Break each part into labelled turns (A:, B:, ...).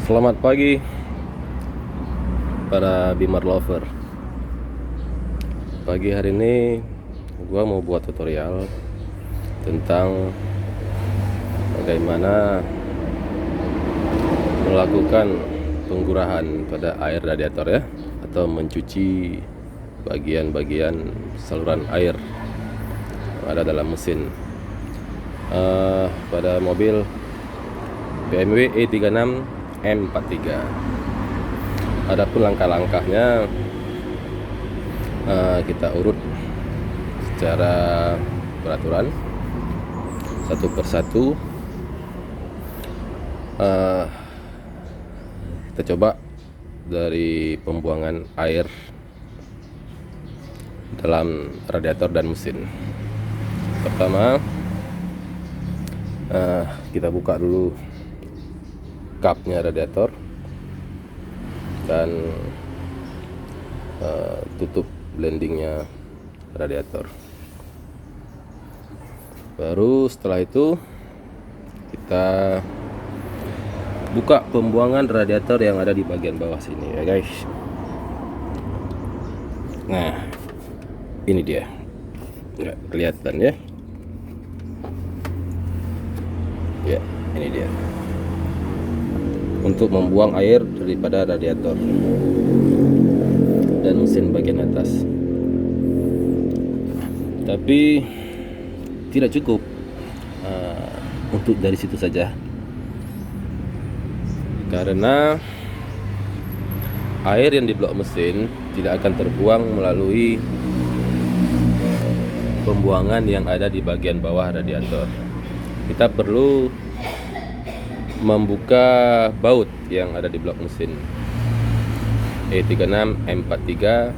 A: Selamat pagi para Bimar lover. Pagi hari ini gua mau buat tutorial tentang bagaimana melakukan penggurahan pada air radiator ya, atau mencuci bagian-bagian saluran air yang ada dalam mesin pada mobil BMW E36 M43. Adapun langkah-langkahnya kita urut secara peraturan satu persatu. Kita coba dari pembuangan air dalam radiator dan mesin. Pertama, kita buka dulu kapnya radiator dan tutup blendingnya radiator. Baru setelah itu kita buka pembuangan radiator yang ada di bagian bawah sini ya guys. Nah, ini dia, nggak kelihatan ya. Ya, ini dia, untuk membuang air daripada radiator dan mesin bagian atas. Tapi tidak cukup untuk dari situ saja, karena air yang di blok mesin tidak akan terbuang melalui pembuangan yang ada di bagian bawah radiator. Kita perlu membuka baut yang ada di blok mesin E36 M43,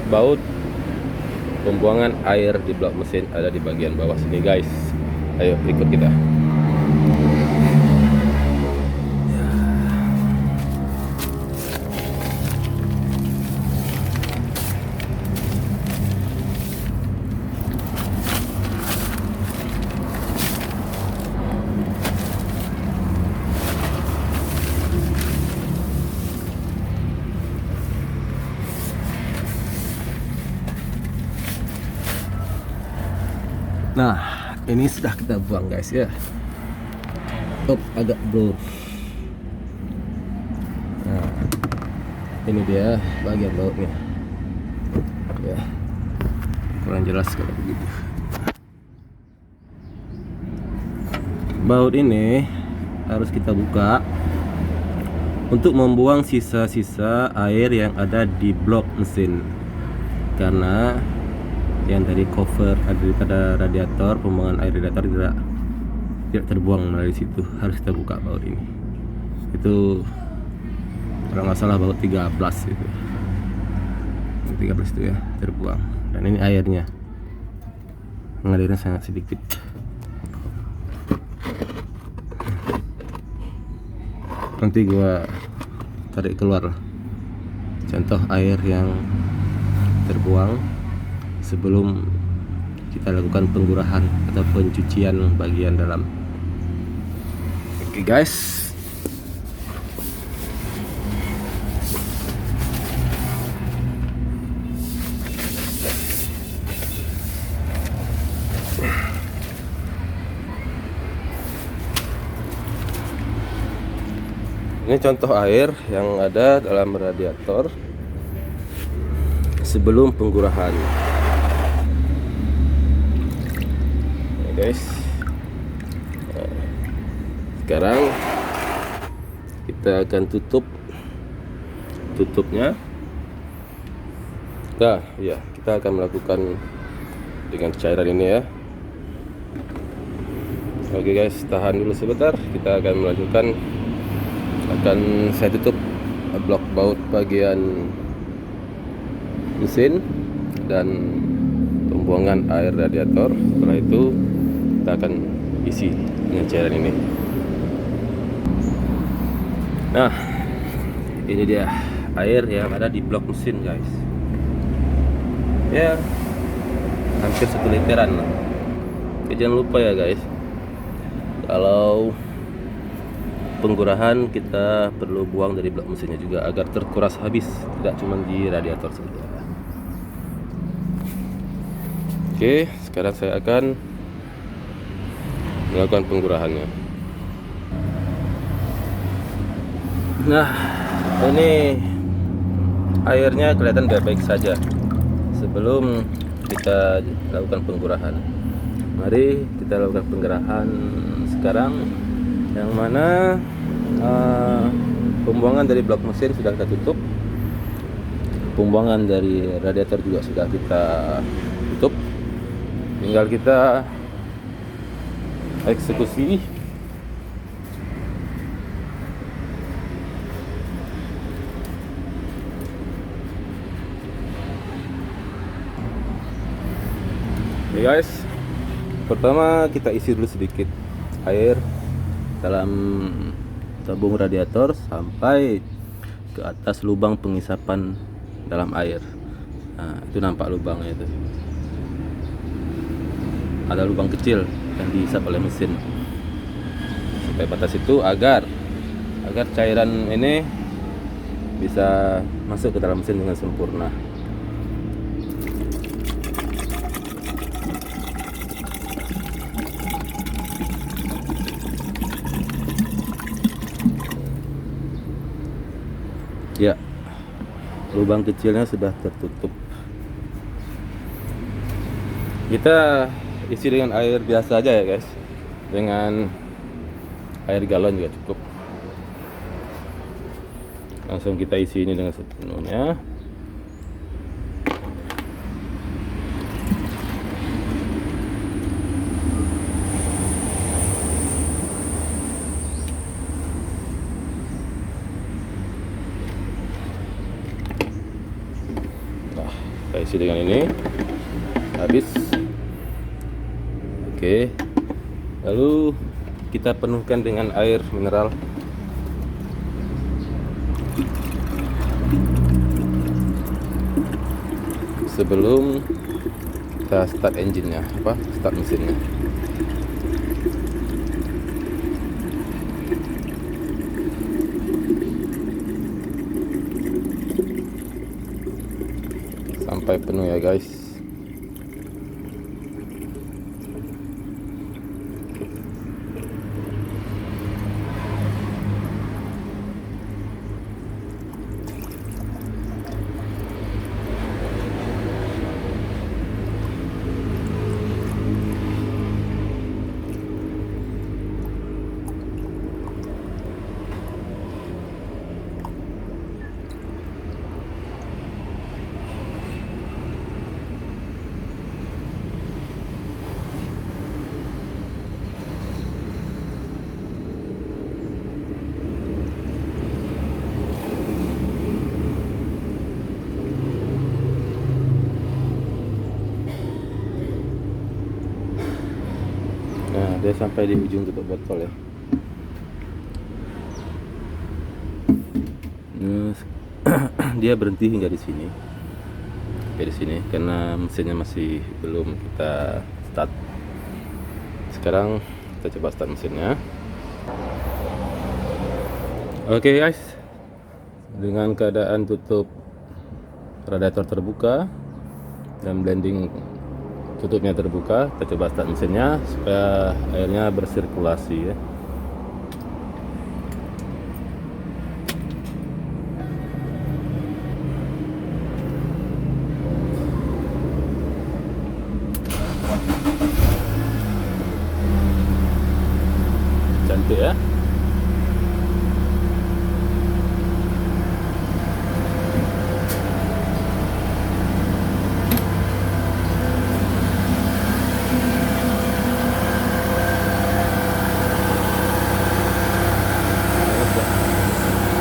A: baut pembuangan air di blok mesin ada di bagian bawah sini guys. Ayo ikut kita. Nah, ini sudah kita buang guys ya. Agak bro. Nah, ini dia bagian bautnya. Ya, kurang jelas kalau begitu. Baut ini harus kita buka untuk membuang sisa-sisa air yang ada di blok mesin, karena yang dari cover daripada radiator, pembuangan air radiator tidak terbuang melalui situ. Harus kita buka baut ini. Itu kalau nggak salah baut 13 itu. 13 itu ya terbuang. Dan ini airnya, mengalirnya sangat sedikit. Nanti gua tarik keluar contoh air yang terbuang sebelum kita lakukan penggurahan atau pencucian bagian dalam. Oke guys, ini contoh air yang ada dalam radiator sebelum penggurahan. Guys, sekarang kita akan tutup tutupnya. Nah ya, kita akan melakukan dengan cairan ini ya. Oke guys, tahan dulu sebentar, kita akan melanjutkan. Saya tutup blok baut bagian mesin dan pembuangan air radiator. Setelah itu kita akan isi dengan cairan ini. Nah, ini dia air yang ada di blok mesin guys. Ya, hampir 1 literan lah. Oke, jangan lupa ya guys, kalau penggurahan kita perlu buang dari blok mesinnya juga agar terkuras habis, tidak cuma di radiator saja. Oke, sekarang saya akan melakukan penggurahannya. Nah, ini airnya kelihatan baik-baik saja. Sebelum kita lakukan penggurahan, mari kita lakukan penggerahan sekarang, yang mana pembuangan dari blok mesin sudah kita tutup, pembuangan dari radiator juga sudah kita tutup, tinggal kita eksekusi. Oke guys, pertama kita isi dulu sedikit air dalam tabung radiator sampai ke atas lubang pengisapan dalam air. Nah, itu nampak lubangnya itu. Ada lubang kecil yang diisap oleh mesin. Sampai batas itu agar cairan ini bisa masuk ke dalam mesin dengan sempurna. Ya, lubang kecilnya sudah tertutup. Kita isi dengan air biasa aja ya guys, dengan air galon juga cukup. Langsung kita isi ini dengan sepenuhnya. Kita isi dengan ini habis. Oke, lalu kita penuhkan dengan air mineral. Sebelum kita start engine-nya, start mesinnya. Sampai penuh ya guys. Nah, dia sampai di ujung tutup botol ya. Dia berhenti hingga di sini. Sampai di sini karena mesinnya masih belum kita start. Sekarang kita coba start mesinnya. Oke guys, dengan keadaan tutup radiator terbuka dan blending tutupnya terbuka, kita coba start mesinnya supaya airnya bersirkulasi ya. Cantik ya.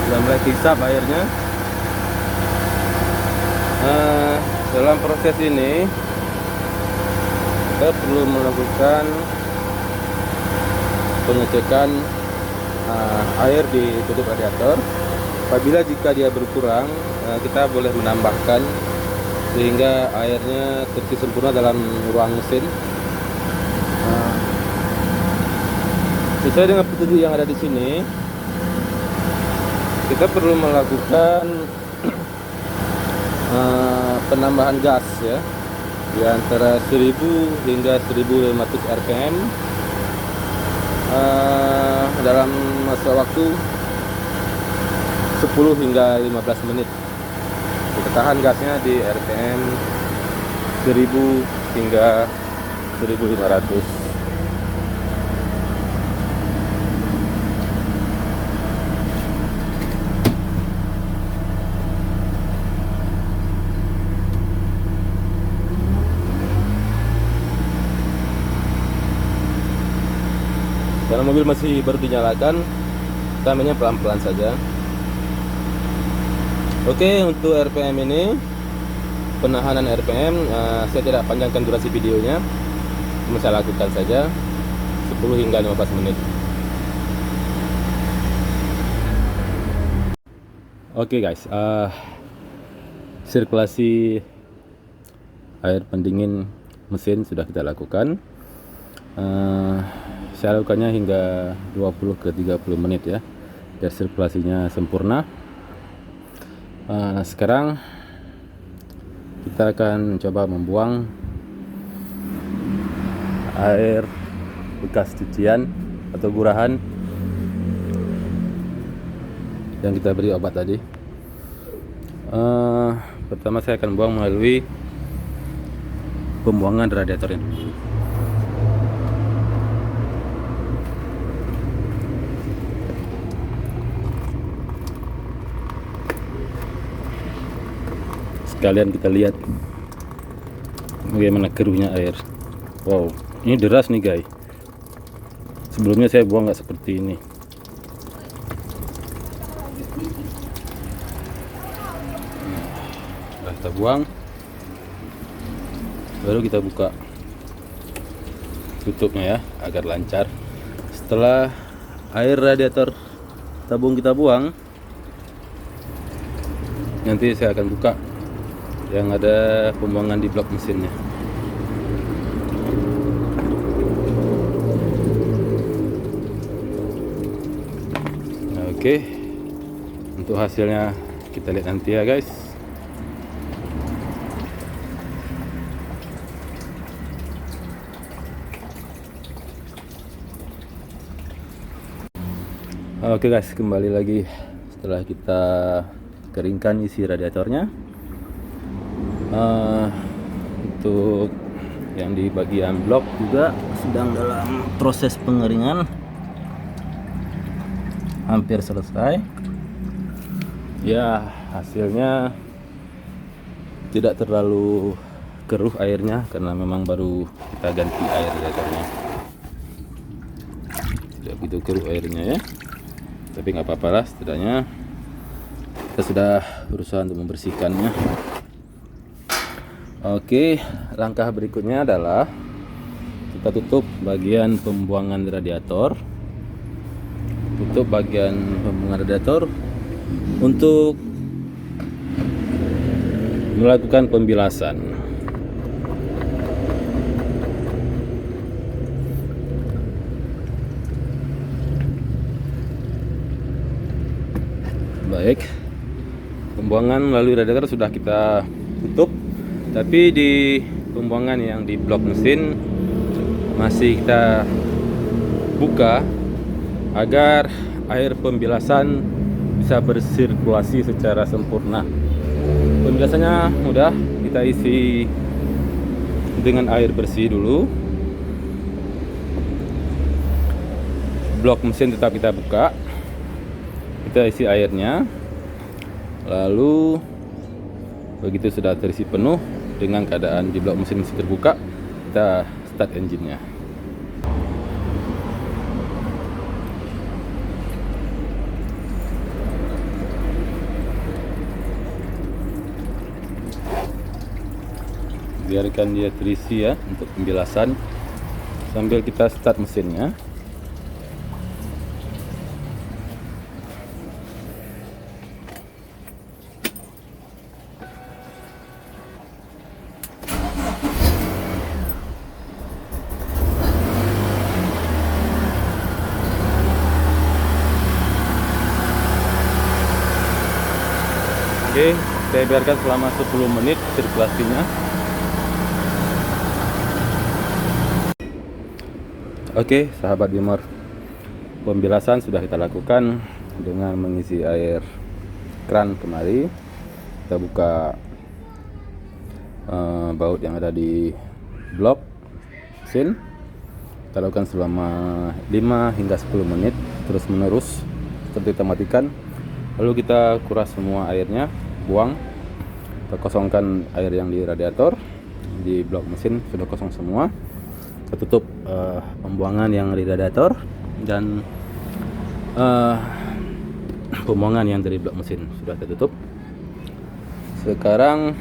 A: Sudah mulai hisap airnya. Dalam proses ini kita perlu melakukan pengecekan air di tutup radiator. Apabila jika dia berkurang, kita boleh menambahkan sehingga airnya terisi sempurna dalam ruang mesin. Sesuai dengan petunjuk yang ada di sini, kita perlu melakukan penambahan gas ya di antara 1000 hingga 1500 rpm dalam masa waktu 10 hingga 15 menit. Kita tahan gasnya di rpm 1000 hingga 1500. Karena mobil masih baru dinyalakan, kita mainnya pelan-pelan saja. Oke, untuk RPM ini, penahanan RPM, saya tidak panjangkan durasi videonya, cuma saya lakukan saja 10 hingga 15 menit. Oke guys, sirkulasi air pendingin mesin sudah kita lakukan. Saya lakukannya hingga 20 ke 30 menit ya, biar sirkulasinya sempurna. Sekarang kita akan coba membuang air bekas cucian atau gurahan yang kita beri obat tadi. Pertama saya akan buang melalui pembuangan radiator ini. Sekalian kita lihat bagaimana keruhnya air. Wow, ini deras nih guys. Sebelumnya saya buang nggak seperti ini. Nah, kita buang, baru kita buka tutupnya ya agar lancar. Setelah air radiator tabung kita buang, nanti saya akan buka yang ada pembuangan di blok mesinnya. Oke, untuk hasilnya kita lihat nanti ya guys. Oke guys, kembali lagi setelah kita keringkan isi radiatornya. Untuk yang di bagian blok juga sedang dalam proses pengeringan, hampir selesai ya. Hasilnya tidak terlalu keruh airnya karena memang baru kita ganti air radiatornya, tidak begitu keruh airnya ya, tapi nggak apa-apa lah, setidaknya kita sudah berusaha untuk membersihkannya. Oke, langkah berikutnya adalah kita tutup bagian pembuangan radiator. Tutup bagian pembuangan radiator untuk melakukan pembilasan. Baik, pembuangan melalui radiator sudah kita tutup. Tapi di pembuangan yang di blok mesin masih kita buka agar air pembilasan bisa bersirkulasi secara sempurna. Pembilasannya mudah, kita isi dengan air bersih dulu. Blok mesin tetap kita buka, kita isi airnya, lalu begitu sudah terisi penuh dengan keadaan di blok mesin masih terbuka, kita start engine-nya. Biarkan dia terisi ya untuk pembilasan sambil kita start mesinnya. Oke, saya biarkan selama 10 menit sirkulasinya. Oke, sahabat Bimor, pembilasan sudah kita lakukan dengan mengisi air keran kemari. Kita buka baut yang ada di blok mesin. Kita lakukan selama 5 hingga 10 menit terus menerus. Setelah kita matikan, lalu kita kuras semua airnya, buang. Kita kosongkan air yang di radiator, di blok mesin sudah kosong semua. Kita tutup pembuangan yang di radiator dan pembuangan yang dari blok mesin sudah tertutup. Sekarang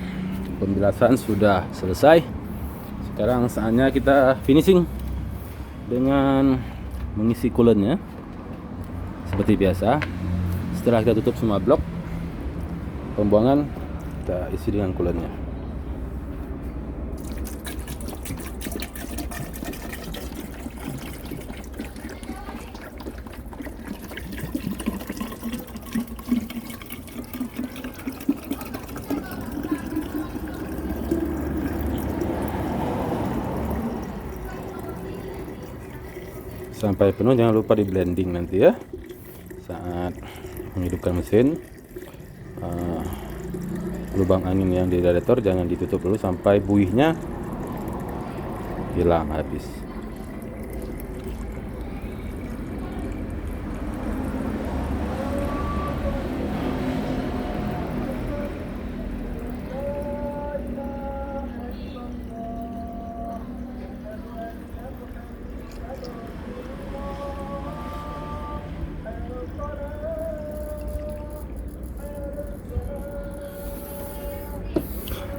A: pembilasan sudah selesai. Sekarang saatnya kita finishing dengan mengisi coolant-nya seperti biasa. Setelah kita tutup semua blok pembuangan, kita isi dengan coolant-nya. Sampai penuh, jangan lupa di blending nanti ya saat menghidupkan mesin. Lubang angin yang di radiator jangan ditutup dulu sampai buihnya hilang habis.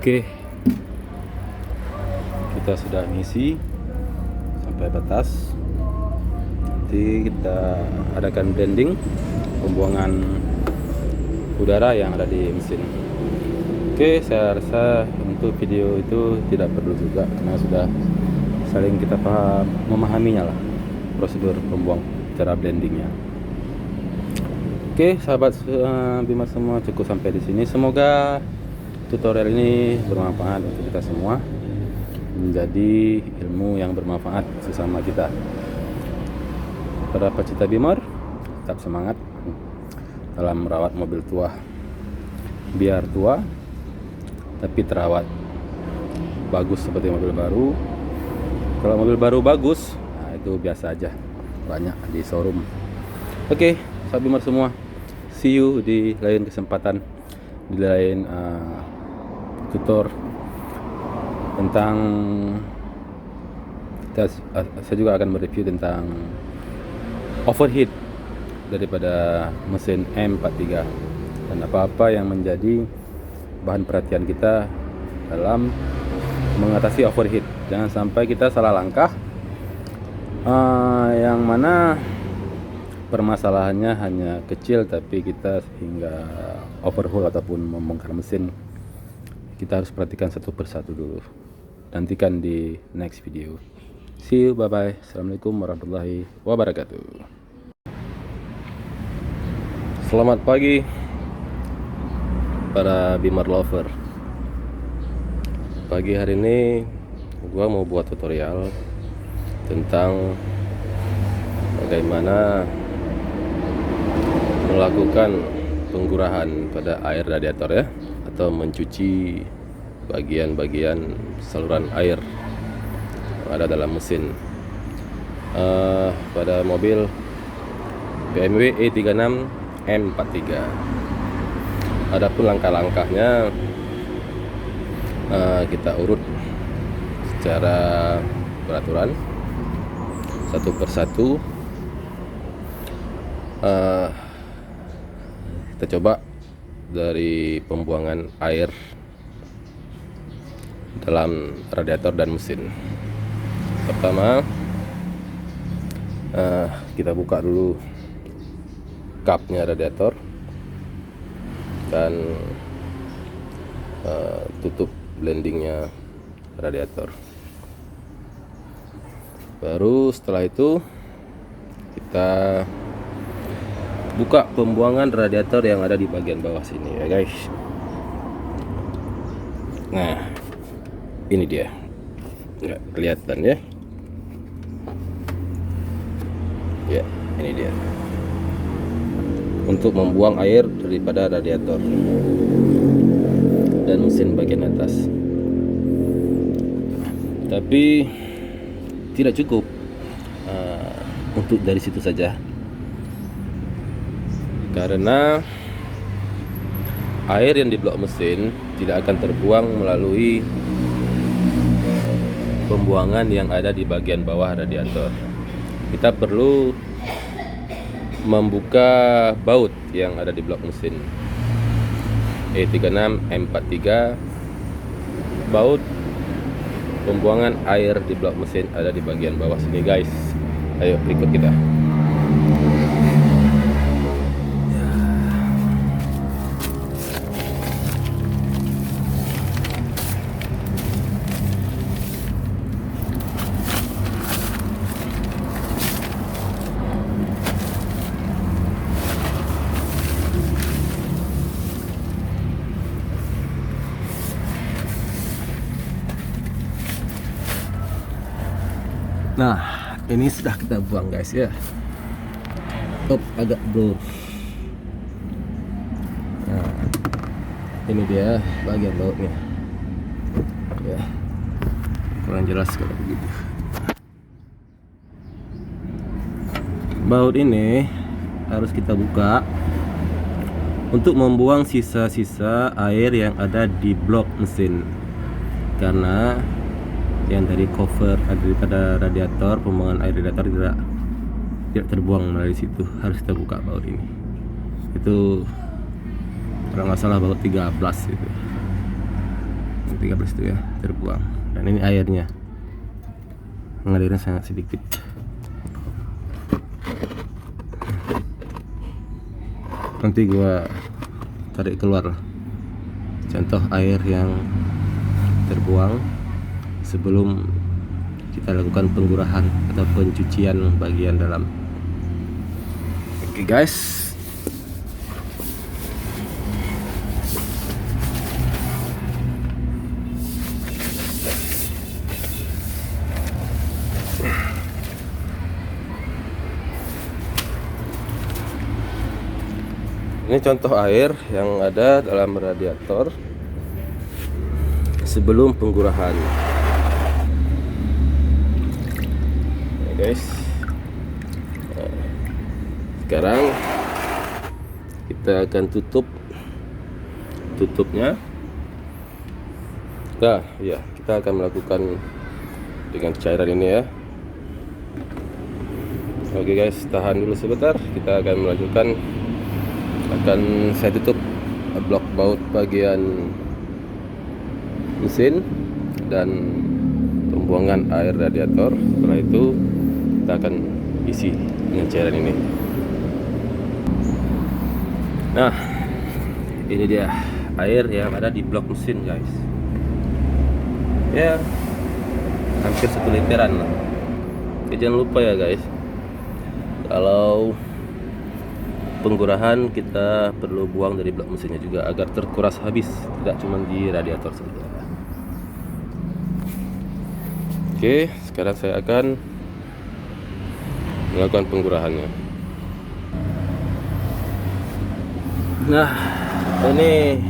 A: Oke, kita sudah ngisi sampai batas. Nanti kita adakan blending pembuangan udara yang ada di mesin. Oke, saya rasa untuk video itu tidak perlu juga karena sudah saling kita memahaminya lah prosedur pembuang cara blendingnya. Oke, sahabat Bimor semua, cukup sampai di sini. Semoga tutorial ini bermanfaat untuk kita semua, menjadi ilmu yang bermanfaat sesama kita. Para pecinta Bimor, tetap semangat dalam merawat mobil tua. Biar tua tapi terawat bagus seperti mobil baru. Kalau mobil baru bagus, nah itu biasa aja, banyak di showroom. Oke, sahabat Bimor semua, see you di lain kesempatan, di lain tutor tentang saya juga akan mereview tentang overheat daripada mesin M43 dan apa-apa yang menjadi bahan perhatian kita dalam mengatasi overheat. Jangan sampai kita salah langkah, yang mana permasalahannya hanya kecil tapi kita sehingga overhaul ataupun membongkar mesin. Kita harus perhatikan satu persatu dulu. Nantikan di next video. See you, bye bye. Assalamualaikum warahmatullahi wabarakatuh. Selamat pagi para Bimor lover. Pagi hari ini gua mau buat tutorial tentang bagaimana melakukan penggurahan pada air radiator ya, atau mencuci bagian-bagian saluran air yang ada dalam mesin pada mobil BMW E36 M43. Adapun langkah-langkahnya kita urut secara peraturan satu persatu. Kita coba dari pembuangan air dalam radiator dan mesin. Pertama, kita buka dulu kapnya radiator dan tutup blendingnya radiator. Baru setelah itu kita buka pembuangan radiator yang ada di bagian bawah sini ya guys. Nah, ini dia. Nggak kelihatan ya? Ya, ini dia. Untuk membuang air daripada radiator dan mesin bagian atas. Tapi tidak cukup untuk dari situ saja, karena air yang di blok mesin tidak akan terbuang melalui pembuangan yang ada di bagian bawah radiator. Kita perlu membuka baut yang ada di blok mesin E36 M43. Baut pembuangan air di blok mesin ada di bagian bawah sini, guys. Ayo ikut kita. Nah, ini sudah kita buang, guys ya. Agak blur. Nah, ini dia bagian bautnya. Ya, kurang jelas kalau begitu. Baut ini harus kita buka untuk membuang sisa-sisa air yang ada di blok mesin, karena yang dari cover daripada radiator, pembuangan air radiator tidak terbuang melalui situ. Harus kita buka baut ini. Itu kalau nggak salah baut 13 itu. 13 itu ya terbuang. Dan ini airnya, mengalirnya sangat sedikit. Nanti gua tarik keluar contoh air yang terbuang sebelum kita lakukan penggurahan atau pencucian bagian dalam. Oke, guys. Ini contoh air yang ada dalam radiator sebelum penggurahan. Guys, sekarang kita akan tutup tutupnya. Nah, ya, kita akan melakukan dengan cairan ini ya. Oke guys, tahan dulu sebentar. Kita akan melanjutkan. Saya tutup blok baut bagian mesin dan pembuangan air radiator. Setelah itu kita akan isi dengan cairan ini. Nah, ini dia air yang ada di blok mesin, guys. Ya, hampir 1 literan lah. Jangan lupa ya guys, kalau penggurahan kita perlu buang dari blok mesinnya juga agar terkuras habis, tidak cuma di radiator saja. Oke, sekarang saya akan melakukan penggurahannya. Nah, ini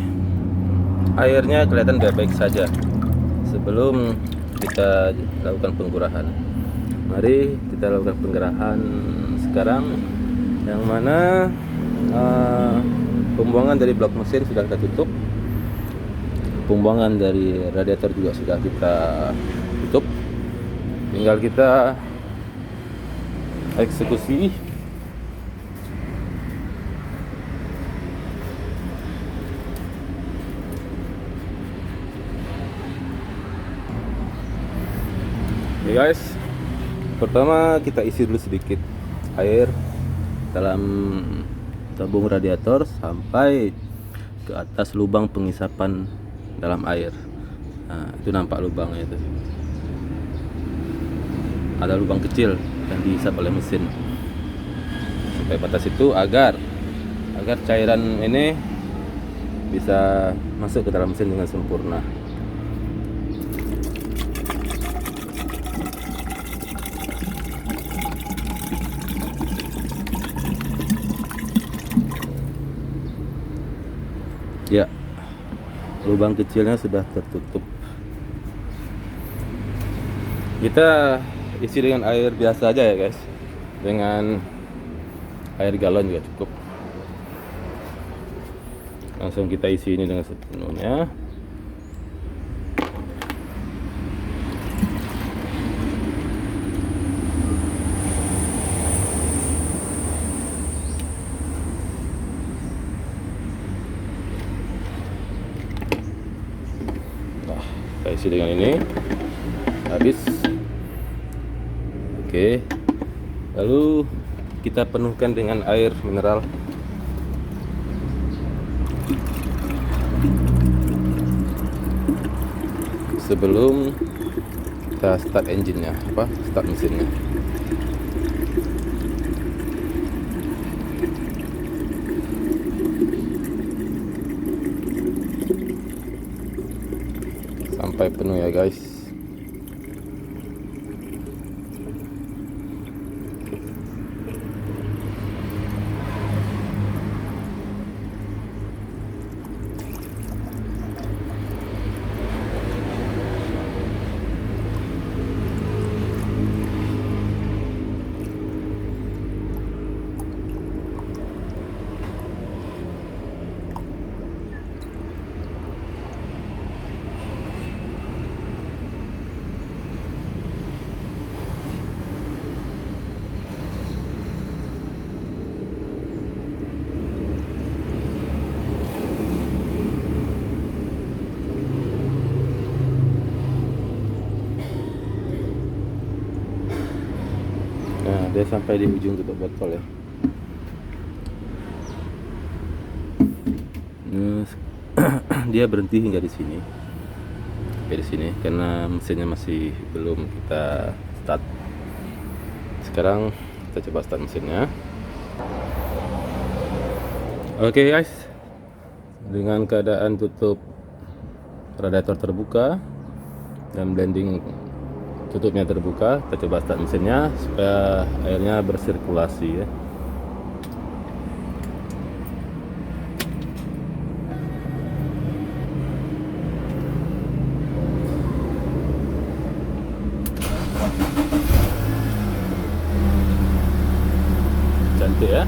A: airnya kelihatan baik-baik saja. Sebelum kita lakukan penggurahan, mari kita lakukan penggerahan sekarang, yang mana pembuangan dari blok mesin sudah kita tutup, pembuangan dari radiator juga sudah kita tutup. Tinggal kita eksekusi. Oke guys, pertama kita isi dulu sedikit air dalam tabung radiator sampai ke atas lubang pengisapan dalam air. Nah, itu nampak lubangnya itu. Ada lubang kecil yang dihisap oleh mesin sampai batas itu agar cairan ini bisa masuk ke dalam mesin dengan sempurna. Ya, lubang kecilnya sudah tertutup. Kita isi dengan air biasa aja ya guys, dengan air galon juga cukup. Langsung kita isi ini dengan sepenuhnya. Nah, kita isi dengan ini. Habis. Oke. Lalu kita penuhkan dengan air mineral. Sebelum kita start engine-nya, start mesinnya. Sampai penuh ya guys. Nah, dia sampai di ujung tutup botol ya. Nah, dia berhenti hingga di sini. Sampai di sini karena mesinnya masih belum kita start. Sekarang kita coba start mesinnya. Oke guys, dengan keadaan tutup radiator terbuka dan blending tutupnya terbuka, kita coba start mesinnya supaya airnya bersirkulasi ya. Cantik ya.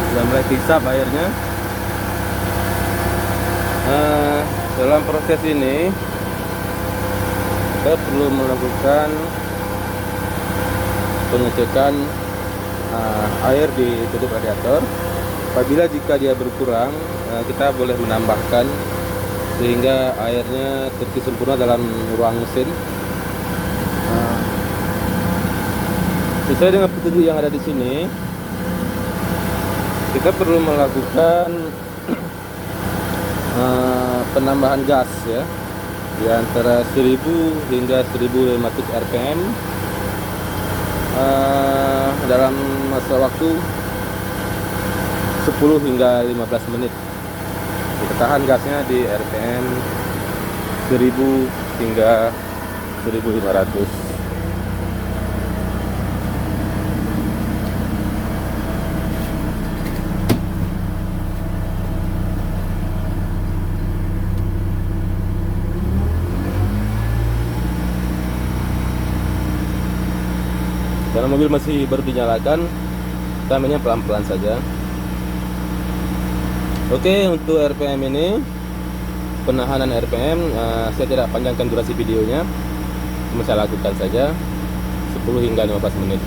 A: Sudah mulai hisap airnya. Dalam proses ini kita perlu melakukan pengecekan air di tutup radiator. Apabila jika dia berkurang, kita boleh menambahkan sehingga airnya terisi sempurna dalam ruang mesin. Sesuai dengan petunjuk yang ada di sini, kita perlu melakukan penambahan gas ya di antara 1000 hingga 1500 rpm dalam masa waktu 10 hingga 15 menit. Kita tahan gasnya di rpm 1000 hingga 1500. Karena mobil masih baru dinyalakan, kita mainnya pelan-pelan saja. Oke, untuk RPM ini, penahanan RPM, saya tidak panjangkan durasi videonya, cuma saya lakukan saja 10 hingga 15 menit.